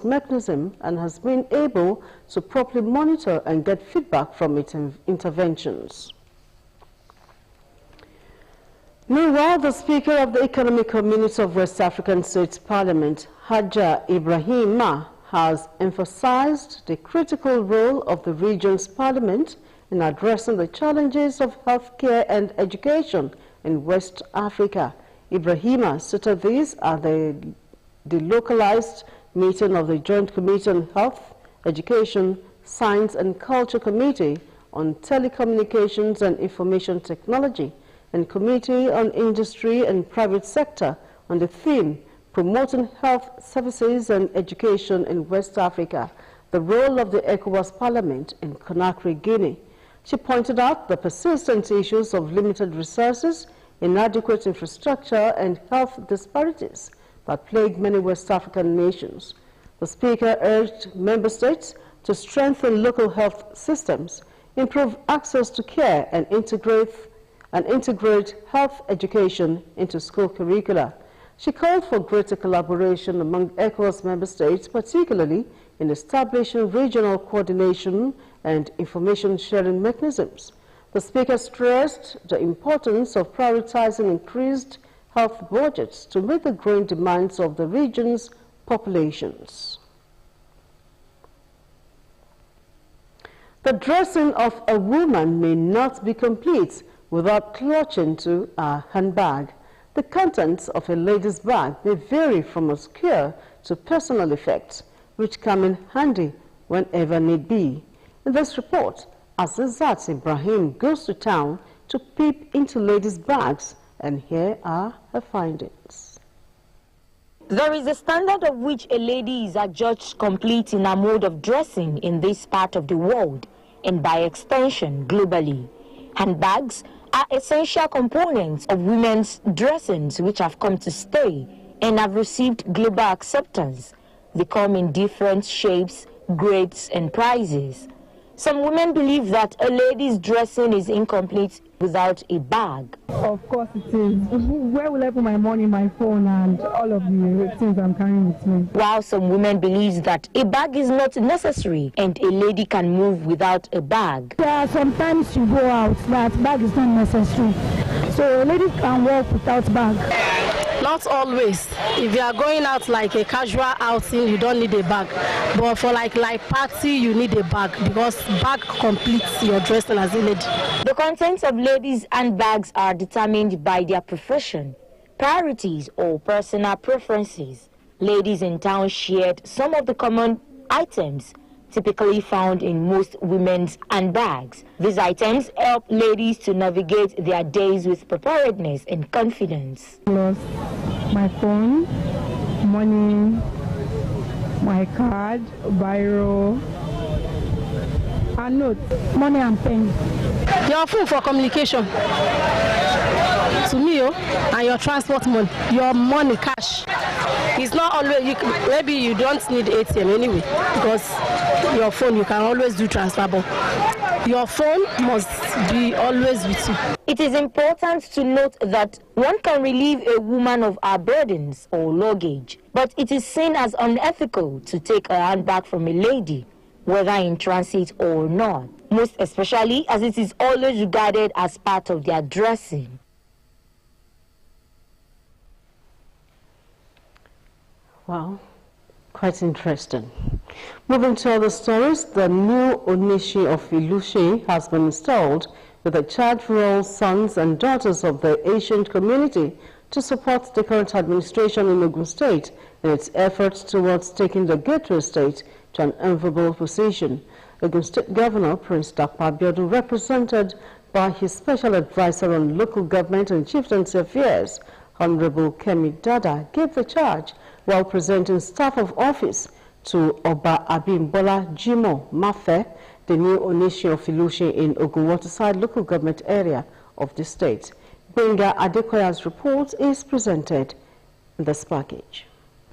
mechanism and has been able to properly monitor and get feedback from its interventions. Meanwhile, the Speaker of the Economic Community of West African States Parliament, Hajja Ibrahima, has emphasized the critical role of the region's parliament in addressing the challenges of healthcare and education in West Africa. Ibrahima stated this at the localized meeting of the Joint Committee on Health, Education, Science and Culture Committee on Telecommunications and Information Technology and Committee on Industry and Private Sector on the theme Promoting Health Services and Education in West Africa, the role of the ECOWAS Parliament in Conakry, Guinea. She pointed out the persistent issues of limited resources, inadequate infrastructure and health disparities that plague many West African nations. The Speaker urged member states to strengthen local health systems, improve access to care and integrate health education into school curricula. She called for greater collaboration among ECOWAS member states, particularly in establishing regional coordination and information sharing mechanisms. The Speaker stressed the importance of prioritizing increased health budgets to meet the growing demands of the region's populations. The dressing of a woman may not be complete without clutching to a handbag. The contents of a lady's bag may vary from obscure to personal effects, which come in handy whenever need be. In this report, Azizat Ibrahim goes to town to peep into ladies' bags, and here are her findings. There is a standard of which a lady is adjudged complete in her mode of dressing in this part of the world, and by extension, globally. Handbags are essential components of women's dressings which have come to stay and have received global acceptance. They come in different shapes, grades, and prices. Some women believe that a lady's dressing is incomplete without a bag. Of course it is. Where will I put my money, my phone, and all of the things I'm carrying with me? While some women believe that a bag is not necessary and a lady can move without a bag. Yeah, sometimes you go out, that bag is not necessary. So a lady can walk without bag. Not always. If you are going out like a casual outing, you don't need a bag. But for like party, you need a bag because bag completes your dressing as a lady. The contents of ladies' handbags are determined by their profession, priorities or personal preferences. Ladies in town shared some of the common items typically found in most women's handbags. These items help ladies to navigate their days with preparedness and confidence. Plus my phone, money, my card, biro, and notes, money and pen. Your phone for communication. To me, and your transport money, your money, cash. It's not always, maybe you don't need ATM anyway, because your phone, you can always do transfer, but your phone must be always with you. It is important to note that one can relieve a woman of her burdens or luggage, but it is seen as unethical to take a handbag from a lady, whether in transit or not, most especially as it is always regarded as part of their dressing. Wow, quite interesting. Moving to other stories, the new Onishi of Ilushe has been installed with a charge for all sons and daughters of the ancient community to support the current administration in Ogun State in its efforts towards taking the Gateway State to an enviable position. Ogun State Governor Prince Dr. Abeokuta, represented by his special advisor on local government and chieftaincy affairs, Honorable Kemi Dada, gave the charge while presenting staff of office to Oba Abimbola Jimo Mafe, the new Onishi of Ilushe in Ogun Waterside local government area of the state. Benga Adekoya's report is presented in this package.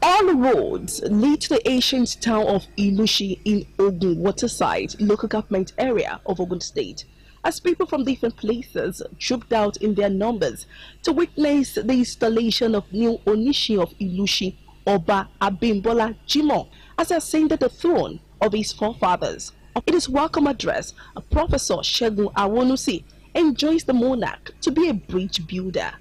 All roads lead to the ancient town of Ilushe in Ogun Waterside local government area of Ogun State, as people from different places trooped out in their numbers to witness the installation of new Onishi of Ilushe, Oba Abimbola Jimo, as he ascended the throne of his forefathers. In his welcome address, Professor Segun Awonusi enjoins the monarch to be a bridge builder.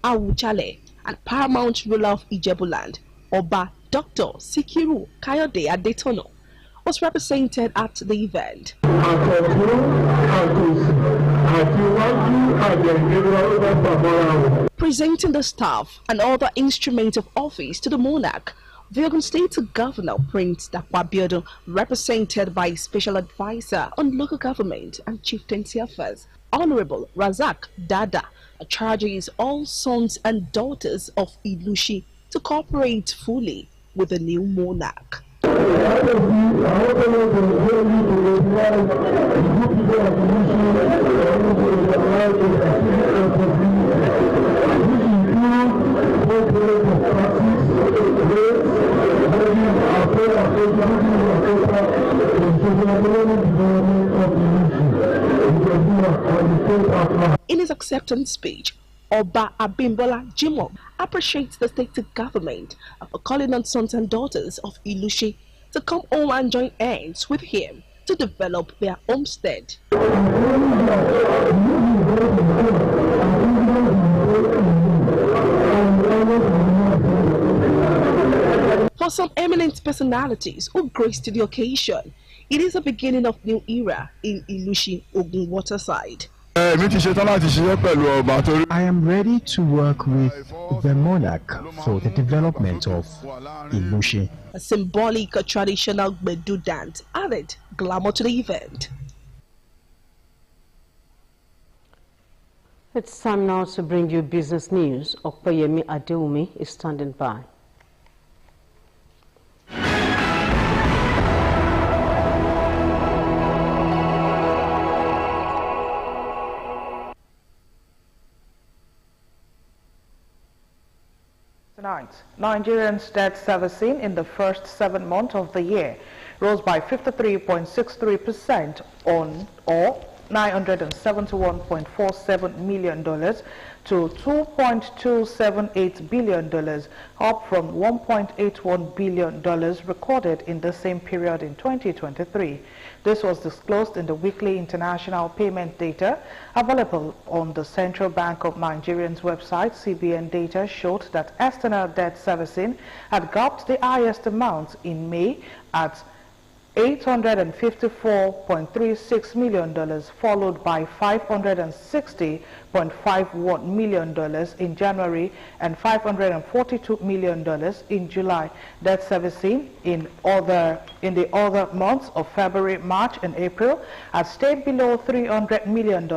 Awujale and paramount ruler of Ijebuland, Oba Dr. Sikiru Kayode Adetono, was represented at the event. Presenting the staff and other instruments of office to the monarch, the Ogun State Governor Prince Dapo Abiodun, represented by Special Advisor on Local Government and Chieftaincy Affairs, Honorable Razak Dada, charges all sons and daughters of Ilushi to cooperate fully with the new monarch. In his acceptance speech, Oba Abimbola Jimoh appreciates the state government for calling on sons and daughters of Ilushi to come home and join hands with him to develop their homestead. For some eminent personalities who graced the occasion, it is the beginning of new era in Ilushi Ogun Waterside. I am ready to work with the monarch for the development of Ilushi. A symbolic traditional Gbedu dance added glamour to the event. It's time now to bring you business news. Okpeyemi Adeumi is standing by. Tonight, Nigerians' debt servicing in the first 7 months of the year rose by 53.63% or $971.47 million to $2.278 billion, up from $1.81 billion recorded in the same period in 2023. This was disclosed in the weekly international payment data available on the Central Bank of Nigeria's website. CBN data showed that external debt servicing had gapped the highest amount in May at $854.36 million, followed by $560.51 million in January and $542 million in July. Debt servicing in the other months of February, March, and April has stayed below $300 million,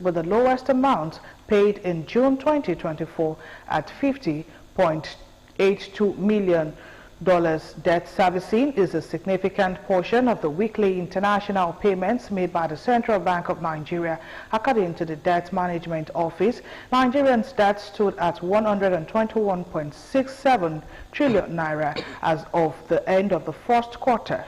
with the lowest amount paid in June 2024 at $50.82 million. Debt servicing is a significant portion of the weekly international payments made by the Central Bank of Nigeria. According to the Debt Management Office, Nigerians' debt stood at 121.67 trillion naira as of the end of the first quarter.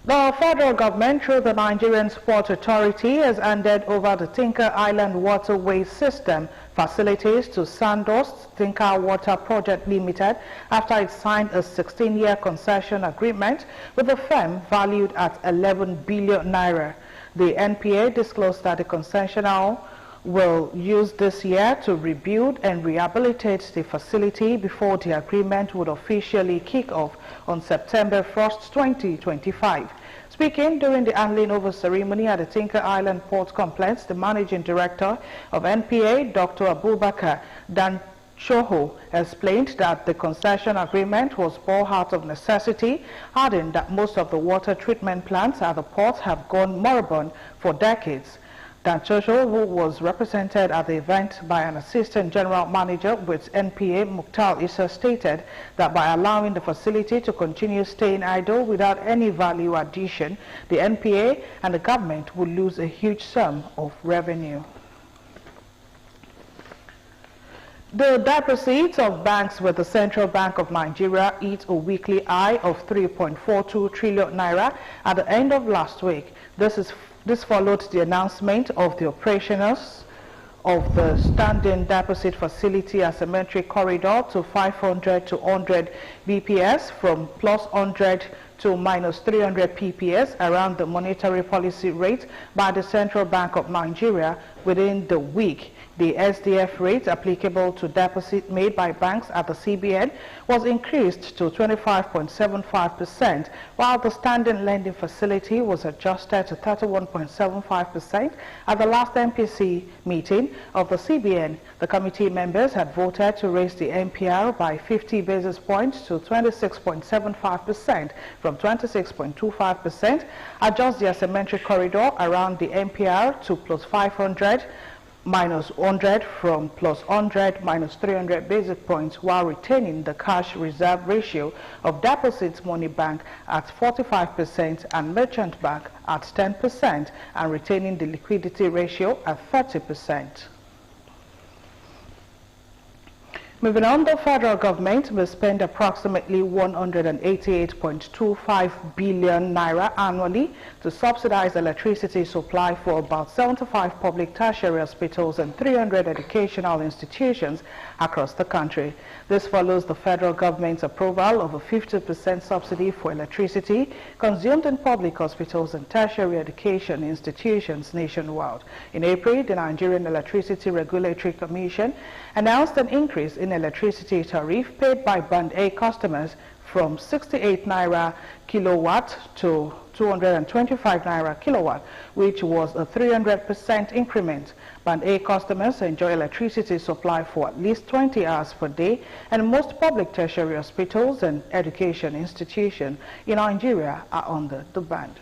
The federal government, through the Nigerian Port Authority, has handed over the Tinker Island Waterway System facilities to Sandos Tinker Water Project Limited after it signed a 16-year concession agreement with the firm valued at 11 billion naira. The NPA disclosed that the concessionaire will use this year to rebuild and rehabilitate the facility before the agreement would officially kick off on September 1st, 2025. Speaking during the handing over ceremony at the Tinker Island Port Complex, the Managing Director of NPA, Dr. Abubakar Danchoho, explained that the concession agreement was born out of necessity, adding that most of the water treatment plants at the port have gone moribund for decades. Dan Chosho, who was represented at the event by an assistant general manager with NPA, Mukhtar Issa, stated that by allowing the facility to continue staying idle without any value addition, the NPA and the government would lose a huge sum of revenue. The deposits of banks with the Central Bank of Nigeria hit a weekly high of 3.42 trillion naira at the end of last week. This followed the announcement of the operations of the standing deposit facility asymmetric corridor to 500 to 100 BPS from plus 100 to minus 300 PPS around the monetary policy rate by the Central Bank of Nigeria within the week. The SDF rate applicable to deposit made by banks at the CBN was increased to 25.75%, while the standing lending facility was adjusted to 31.75% at the last MPC meeting of the CBN. The committee members had voted to raise the MPR by 50 basis points to 26.75% from 26.25%, adjust the asymmetric corridor around the MPR to plus 500 minus 100 from plus 100 minus 300 basis points, while retaining the cash reserve ratio of deposits money bank at 45% and merchant bank at 10%, and retaining the liquidity ratio at 30%. Moving on, the federal government will spend approximately 188.25 billion naira annually to subsidize electricity supply for about 75 public tertiary hospitals and 300 educational institutions across the country. This follows the federal government's approval of a 50% subsidy for electricity consumed in public hospitals and tertiary education institutions nationwide. In April, the Nigerian Electricity Regulatory Commission announced an increase in electricity tariff paid by Band A customers from 68 naira kilowatt to 225 naira kilowatt, which was a 300% increment. Band A customers enjoy electricity supply for at least 20 hours per day, and most public tertiary hospitals and education institutions in Nigeria are under the band.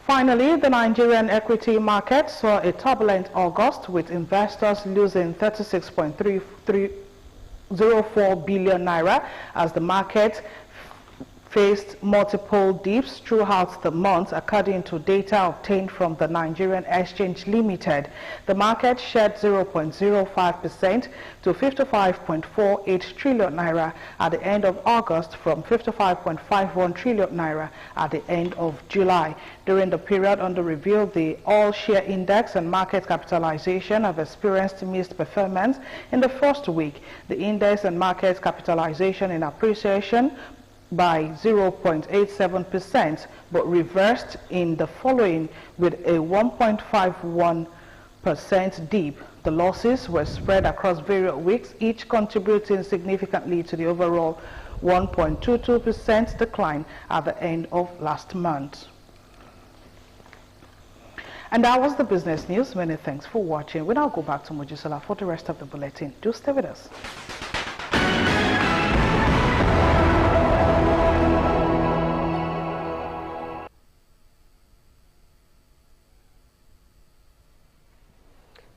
Finally, the Nigerian equity market saw a turbulent August, with investors losing 36.304 billion naira as the market faced multiple dips throughout the month, according to data obtained from the Nigerian Exchange Limited. The market shed 0.05% to 55.48 trillion naira at the end of August from 55.51 trillion naira at the end of July. During the period under review, the all-share index and market capitalization have experienced mixed performance. In the first week, the index and market capitalization in appreciation by 0.87%, but reversed in the following with a 1.51% dip. The losses were spread across various weeks, each contributing significantly to the overall 1.22% decline at the end of last month. And that was the business news. Many thanks for watching. We now go back to Mojisola for the rest of the bulletin. Do stay with us.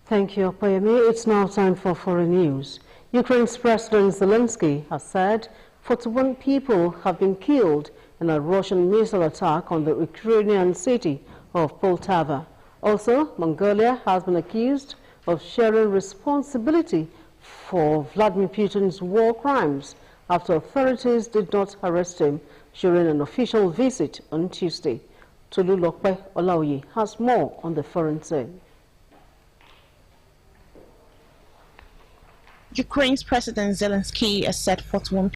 Thank you, Opayemi. It's now time for foreign news. Ukraine's President Zelensky has said 41 people have been killed in a Russian missile attack on the Ukrainian city of Poltava. Also, Mongolia has been accused of sharing responsibility for Vladimir Putin's war crimes after authorities did not arrest him during an official visit on Tuesday. Tolulope Olaoye has more on the foreign scene. Ukraine's President Zelensky has said 41